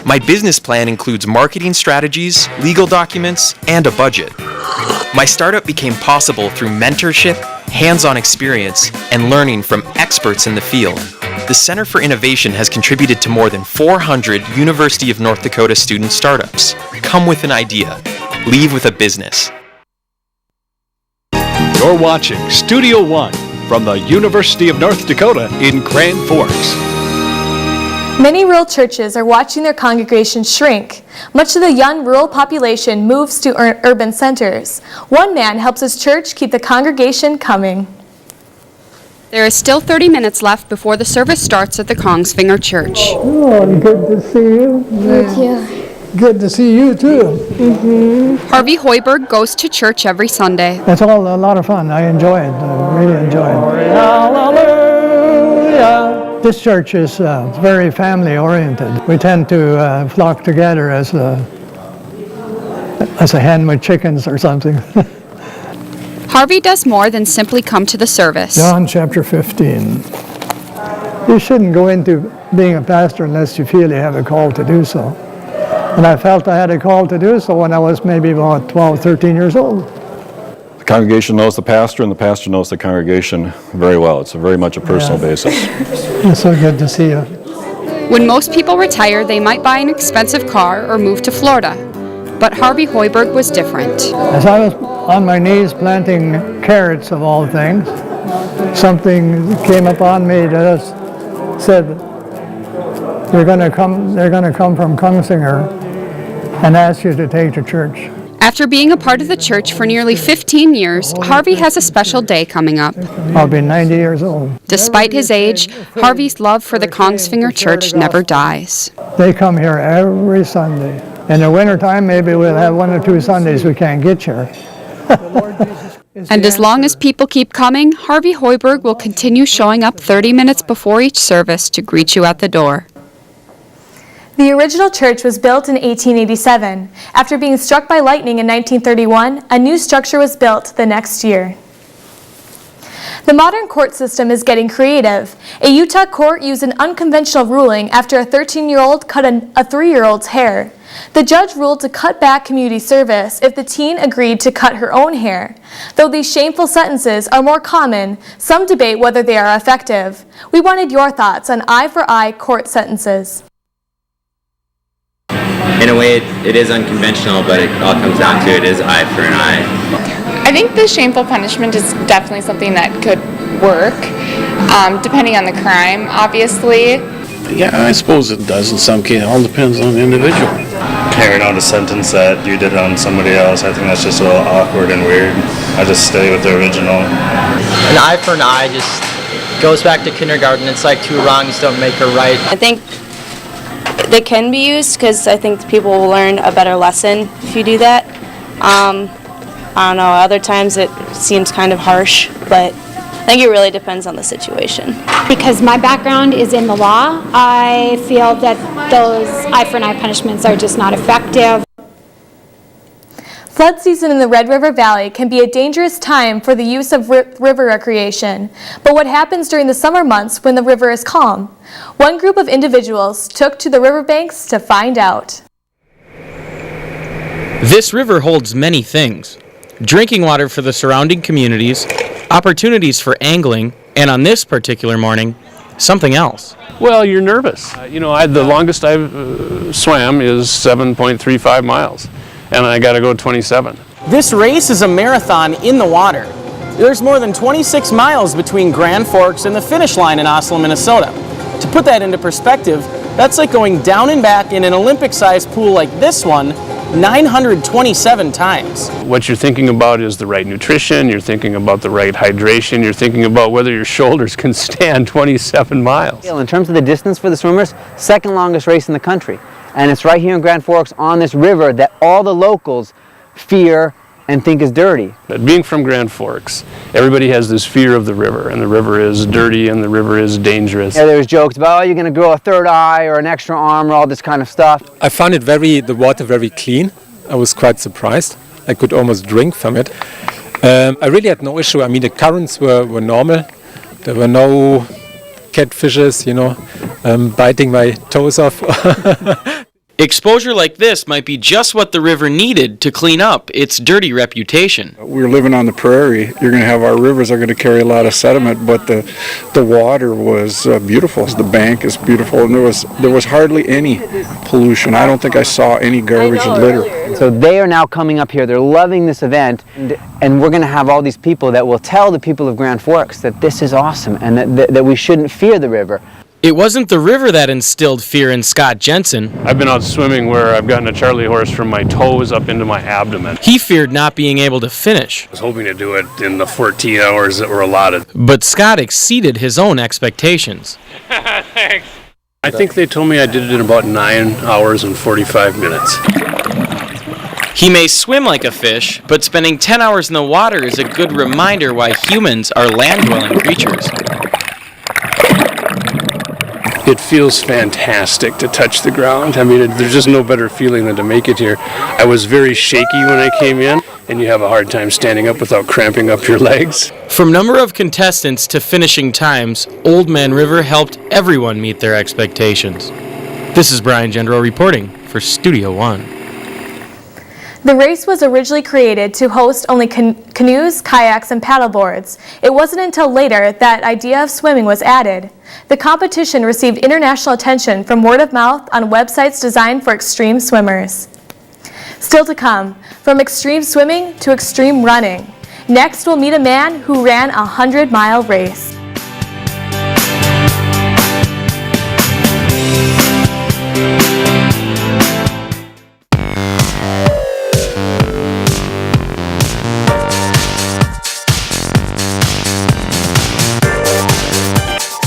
My business plan includes marketing strategies, legal documents, and a budget. My startup became possible through mentorship, hands-on experience, and learning from experts in the field. The Center for Innovation has contributed to more than 400 University of North Dakota student startups. Come with an idea. Leave with a business. You're watching Studio One from the University of North Dakota in Grand Forks. Many rural churches are watching their congregations shrink. Much of the young rural population moves to urban centers. One man helps his church keep the congregation coming. There is still 30 minutes left before the service starts at the Kongsvinger Church. Oh, good to see you. Thank you. Good to see you too. Harvey Hoiberg goes to church every Sunday. It's all a lot of fun. I enjoy it. I really enjoy it. Hallelujah. This church is very family oriented. We tend to flock together as a hen with chickens or something. Harvey does more than simply come to the service. John chapter 15. You shouldn't go into being a pastor unless you feel you have a call to do so. And I felt I had a call to do so when I was maybe about 12, 13 years old. The congregation knows the pastor, and the pastor knows the congregation very well. It's very much a personal basis. It's so good to see you. When most people retire, they might buy an expensive car or move to Florida. But Harvey Hoiberg was different. As I was on my knees planting carrots of all things, something came upon me that said, they're going to come from Kongsvinger and ask you to take to church. After being a part of the church for nearly 15 years, Harvey has a special day coming up. I'll be 90 years old. Despite his age, Harvey's love for the Kongsvinger Church never dies. They come here every Sunday. In the wintertime, maybe we'll have 1 or 2 Sundays we can't get here. And as long as people keep coming, Harvey Hoiberg will continue showing up 30 minutes before each service to greet you at the door. The original church was built in 1887. After being struck by lightning in 1931, a new structure was built the next year. The modern court system is getting creative. A Utah court used an unconventional ruling after a 13-year-old cut a 3-year-old's hair. The judge ruled to cut back community service if the teen agreed to cut her own hair. Though these shameful sentences are more common, some debate whether they are effective. We wanted your thoughts on eye-for-eye court sentences. In a way, it is unconventional, but it all comes down to it is eye for an eye. I think the shameful punishment is definitely something that could work, depending on the crime, obviously. Yeah, I suppose it does in some cases. It all depends on the individual. Carrying out a sentence that you did on somebody else, I think that's just a little awkward and weird. I just stay with the original. An eye for an eye just goes back to kindergarten. It's like 2 wrongs don't make a right. I think they can be used because I think people will learn a better lesson if you do that. I don't know, other times it seems kind of harsh, but I think it really depends on the situation. Because my background is in the law, I feel that those eye for an eye punishments are just not effective. Flood season in the Red River Valley can be a dangerous time for the use of river recreation. But what happens during the summer months when the river is calm? One group of individuals took to the riverbanks to find out. This river holds many things. Drinking water for the surrounding communities, opportunities for angling, and on this particular morning, something else. Well, you're nervous. The longest I've swam is 7.35 miles, and I got to go 27. This race is a marathon in the water. There's more than 26 miles between Grand Forks and the finish line in Oslo, Minnesota. To put that into perspective, that's like going down and back in an Olympic-sized pool like this one 927 times. What you're thinking about is the right nutrition, you're thinking about the right hydration, you're thinking about whether your shoulders can stand 27 miles. In terms of the distance for the swimmers, second longest race in the country. And it's right here in Grand Forks on this river that all the locals fear and think is dirty. Being from Grand Forks, everybody has this fear of the river, and the river is dirty and the river is dangerous. Yeah, there's jokes about, oh, you're going to grow a third eye or an extra arm or all this kind of stuff. I found it the water very clean. I was quite surprised. I could almost drink from it. I really had no issue. I mean, the currents were normal. There were no catfishes, biting my toes off. Exposure like this might be just what the river needed to clean up its dirty reputation. We're living on the prairie. You're going to have, our rivers are going to carry a lot of sediment, but the water was beautiful. The bank is beautiful, and there was hardly any pollution. I don't think I saw any garbage and litter. So they are now coming up here. They're loving this event, and we're going to have all these people that will tell the people of Grand Forks that this is awesome and that we shouldn't fear the river. It wasn't the river that instilled fear in Scott Jensen. I've been out swimming where I've gotten a Charlie horse from my toes up into my abdomen. He feared not being able to finish. I was hoping to do it in the 14 hours that were allotted. But Scott exceeded his own expectations. Thanks. I think they told me I did it in about 9 hours and 45 minutes. He may swim like a fish, but spending 10 hours in the water is a good reminder why humans are land-dwelling creatures. It feels fantastic to touch the ground. I mean, there's just no better feeling than to make it here. I was very shaky when I came in, and you have a hard time standing up without cramping up your legs. From number of contestants to finishing times, Old Man River helped everyone meet their expectations. This is Brian Gendro reporting for Studio One. The race was originally created to host only canoes, kayaks, and paddleboards. It wasn't until later that idea of swimming was added. The competition received international attention from word of mouth on websites designed for extreme swimmers. Still to come, from extreme swimming to extreme running. Next, we'll meet a man who ran a 100-mile race.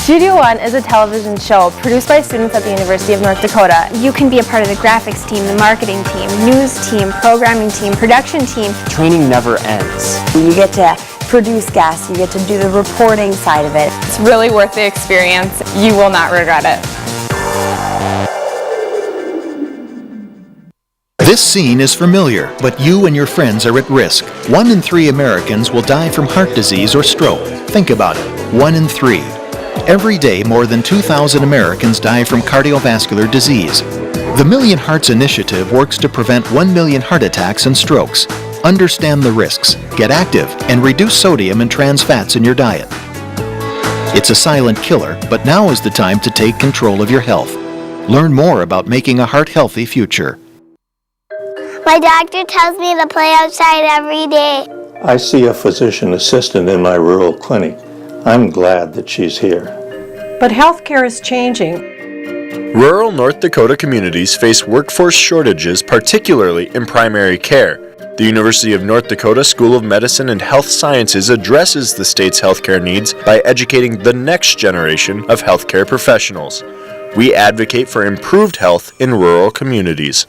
Studio One is a television show produced by students at the University of North Dakota. You can be a part of the graphics team, the marketing team, news team, programming team, production team. Training never ends. You get to produce guests, you get to do the reporting side of it. It's really worth the experience. You will not regret it. This scene is familiar, but you and your friends are at risk. 1 in 3 Americans will die from heart disease or stroke. Think about it. 1 in 3. Every day, more than 2,000 Americans die from cardiovascular disease. The Million Hearts Initiative works to prevent 1 million heart attacks and strokes. Understand the risks, get active, and reduce sodium and trans fats in your diet. It's a silent killer, but now is the time to take control of your health. Learn more about making a heart-healthy future. My doctor tells me to play outside every day. I see a physician assistant in my rural clinic. I'm glad that she's here. But healthcare is changing. Rural North Dakota communities face workforce shortages, particularly in primary care. The University of North Dakota School of Medicine and Health Sciences addresses the state's healthcare needs by educating the next generation of healthcare professionals. We advocate for improved health in rural communities.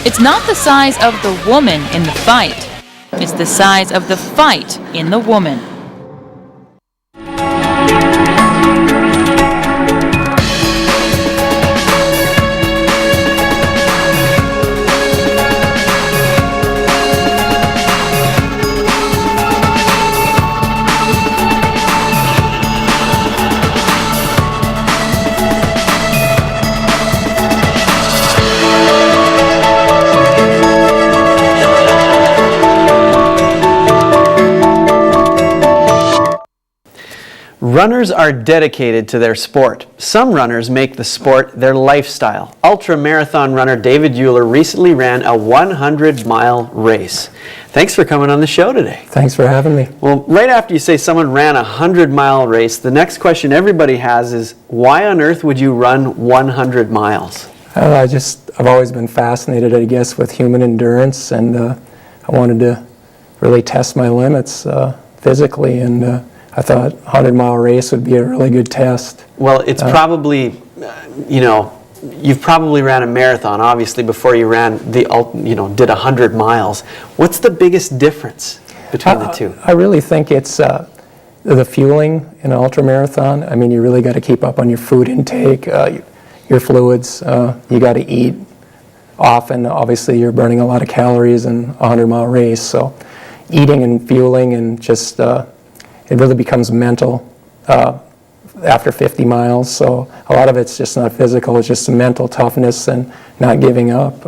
It's not the size of the woman in the fight. It's the size of the fight in the woman. Runners are dedicated to their sport. Some runners make the sport their lifestyle. Ultra-marathon runner David Euler recently ran a 100-mile race. Thanks for coming on the show today. Thanks for having me. Well, right after you say someone ran a 100-mile race, the next question everybody has is, why on earth would you run 100 miles? I've always been fascinated, I guess, with human endurance, and I wanted to really test my limits physically, and I thought a 100-mile race would be a really good test. Well, it's probably, you've probably ran a marathon, obviously, before you ran did 100 miles. What's the biggest difference between the two? I really think it's the fueling in an ultramarathon. I mean, you really got to keep up on your food intake, your fluids. You got to eat often. Obviously, you're burning a lot of calories in a 100-mile race. So eating and fueling and just, it really becomes mental after 50 miles. So a lot of it's just not physical. It's just mental toughness and not giving up.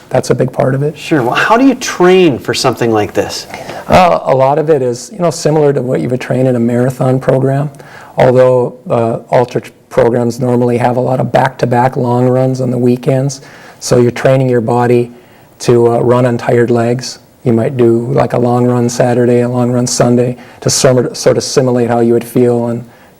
That's a big part of it. Sure. Well, how do you train for something like this? A lot of it is, similar to what you would train in a marathon program, although ultra programs normally have a lot of back-to-back long runs on the weekends. So you're training your body to run on tired legs. You might do like a long run Saturday, a long run Sunday, to sort of simulate how you would feel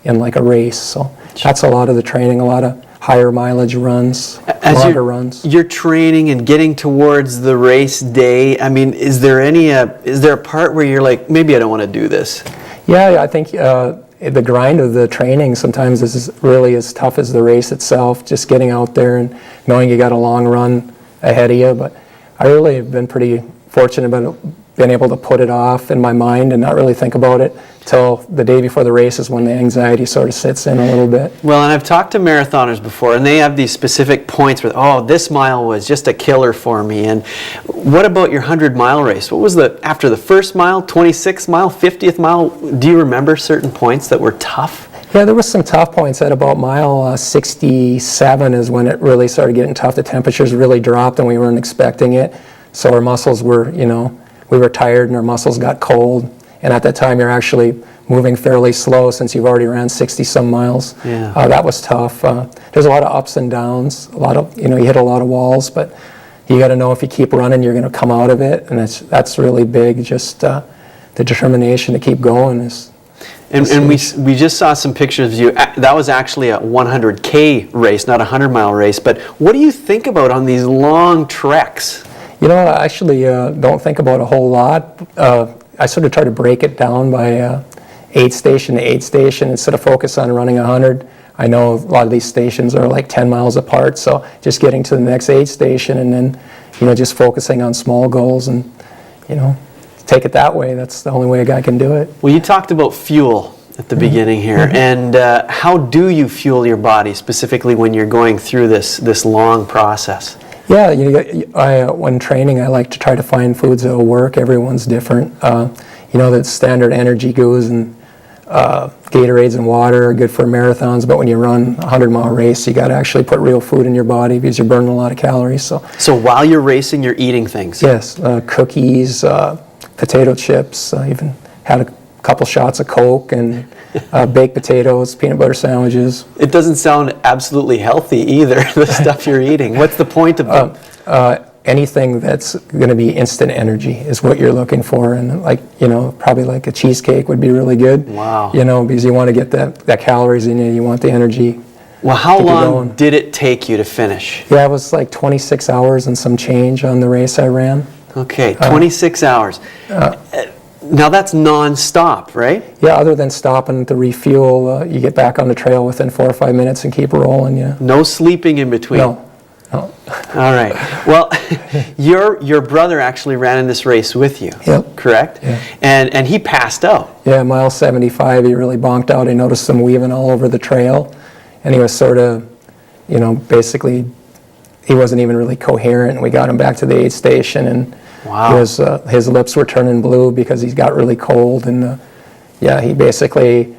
in like a race. So that's a lot of the training, a lot of higher mileage runs, longer runs. You're training and getting towards the race day. I mean, is there a part where you're like, maybe I don't want to do this? Yeah, I think the grind of the training sometimes is really as tough as the race itself, just getting out there and knowing you got a long run ahead of you. But I really have been pretty fortunate about being able to put it off in my mind and not really think about it till the day before the race is when the anxiety sort of sits in a little bit. Well, and I've talked to marathoners before, and they have these specific points where, oh, this mile was just a killer for me. And what about your 100-mile race? What was after the first mile, 26th mile, 50th mile, do you remember certain points that were tough? Yeah, there was some tough points at about mile 67 is when it really started getting tough. The temperatures really dropped and we weren't expecting it. So our muscles were, we were tired and our muscles got cold. And at that time, you're actually moving fairly slow since you've already ran 60-some miles. Yeah. That was tough. There's a lot of ups and downs. A lot of, you hit a lot of walls, but you got to know if you keep running, you're going to come out of it. And that's really big. Just the determination to keep going is. And we just saw some pictures of you. That was actually a 100K race, not a 100-mile race. But what do you think about on these long treks? I actually don't think about a whole lot. I sort of try to break it down by aid station to aid station instead of focus on running 100. I know a lot of these stations are like 10 miles apart, so just getting to the next aid station and then, just focusing on small goals and, take it that way. That's the only way a guy can do it. Well, you talked about fuel at the beginning here, and how do you fuel your body specifically when you're going through this long process? Yeah, when training, I like to try to find foods that will work. Everyone's different. The standard energy goos and Gatorades and water are good for marathons, but when you run a 100-mile race, you got to actually put real food in your body because you're burning a lot of calories. So while you're racing, you're eating things? Yes, cookies, potato chips. I even had a couple shots of Coke and baked potatoes, peanut butter sandwiches. It doesn't sound absolutely healthy either, the stuff you're eating. What's the point of them? Anything that's going to be instant energy is what you're looking for. And probably like a cheesecake would be really good. Wow. Because you want to get that calories in you, you want the energy. Well, how long did it take you to finish? Yeah, it was like 26 hours and some change on the race I ran. Okay, 26 hours. Now that's non-stop, right? Yeah, other than stopping to refuel, you get back on the trail within 4 or 5 minutes and keep rolling, yeah. No sleeping in between? No. All right. Well, your brother actually ran in this race with you, correct? Yeah. And he passed out. Yeah, mile 75, he really bonked out. I noticed him weaving all over the trail, and he was sort of, basically, he wasn't even really coherent. We got him back to the aid station, and wow. His lips were turning blue because he got really cold, and he basically,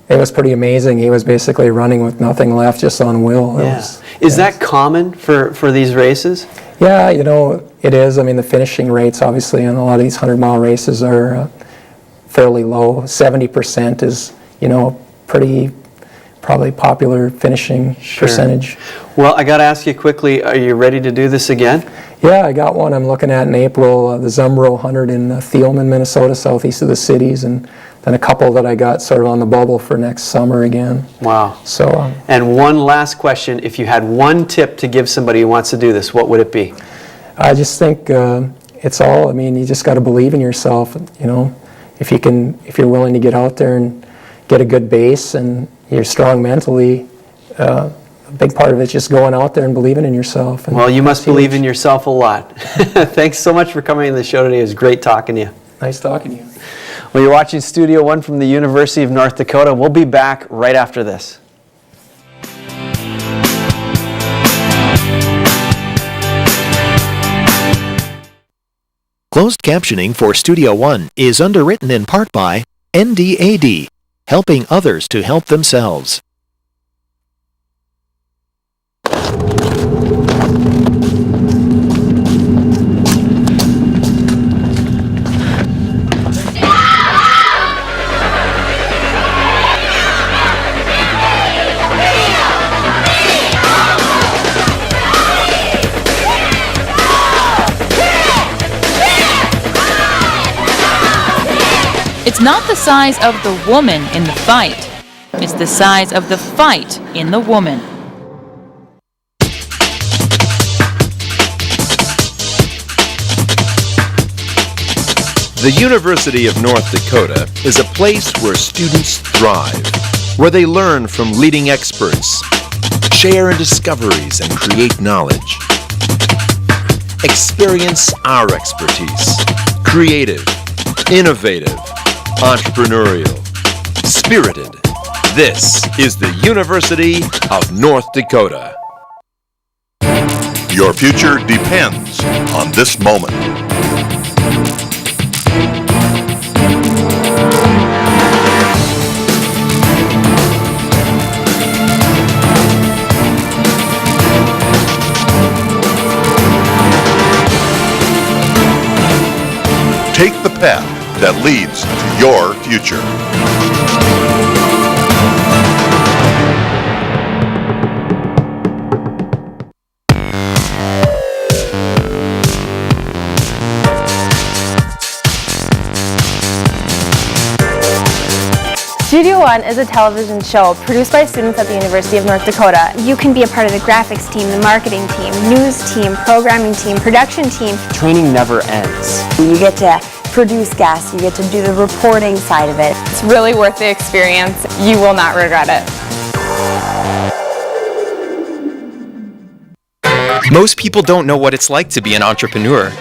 it was pretty amazing. He was basically running with nothing left, just on will. Is that common for these races? Yeah, it is. I mean, the finishing rates, obviously, on a lot of these 100-mile races are fairly low. 70% is, pretty probably popular finishing percentage. Well, I got to ask you quickly, are you ready to do this again? Yeah, I got one I'm looking at in April, the Zumbro 100 in Thielman, Minnesota, southeast of the cities, and then a couple that I got sort of on the bubble for next summer again. Wow. So. And one last question, if you had one tip to give somebody who wants to do this, what would it be? I just think you just got to believe in yourself, if you're willing to get out there and, get a good base and you're strong mentally, a big part of it is just going out there and believing in yourself. And well, you must believe in yourself a lot. Thanks so much for coming on the show today. It was great talking to you. Nice talking to you. Well, you're watching Studio One from the University of North Dakota. We'll be back right after this. Closed captioning for Studio One is underwritten in part by NDAD, helping others to help themselves. It's not the size of the woman in the fight. It's the size of the fight in the woman. The University of North Dakota is a place where students thrive, where they learn from leading experts, share in discoveries and create knowledge. Experience our expertise. Creative, innovative, entrepreneurial, spirited. This is the University of North Dakota. Your future depends on this moment. Take the path that leads to your future. Studio One is a television show produced by students at the University of North Dakota. You can be a part of the graphics team, the marketing team, news team, programming team, production team. Training never ends. You get to produce guests, you get to do the reporting side of it. It's really worth the experience. You will not regret it. Most people don't know what it's like to be an entrepreneur.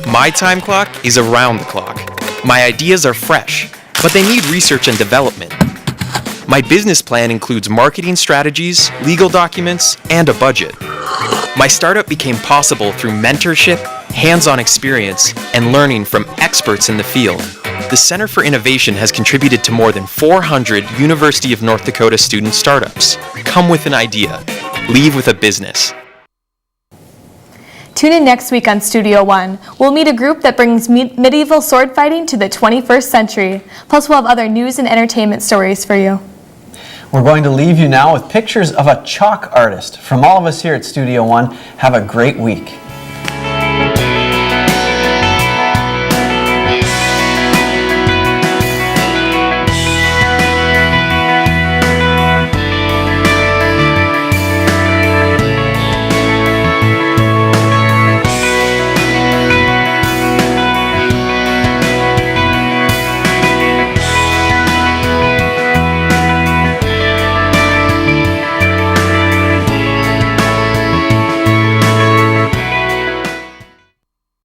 My time clock is around the clock. My ideas are fresh, but they need research and development. My business plan includes marketing strategies, legal documents, and a budget. My startup became possible through mentorship, hands-on experience, and learning from experts in the field. The Center for Innovation has contributed to more than 400 University of North Dakota student startups. Come with an idea. Leave with a business. Tune in next week on Studio One. We'll meet a group that brings medieval sword fighting to the 21st century. Plus, we'll have other news and entertainment stories for you. We're going to leave you now with pictures of a chalk artist. From all of us here at Studio One, have a great week.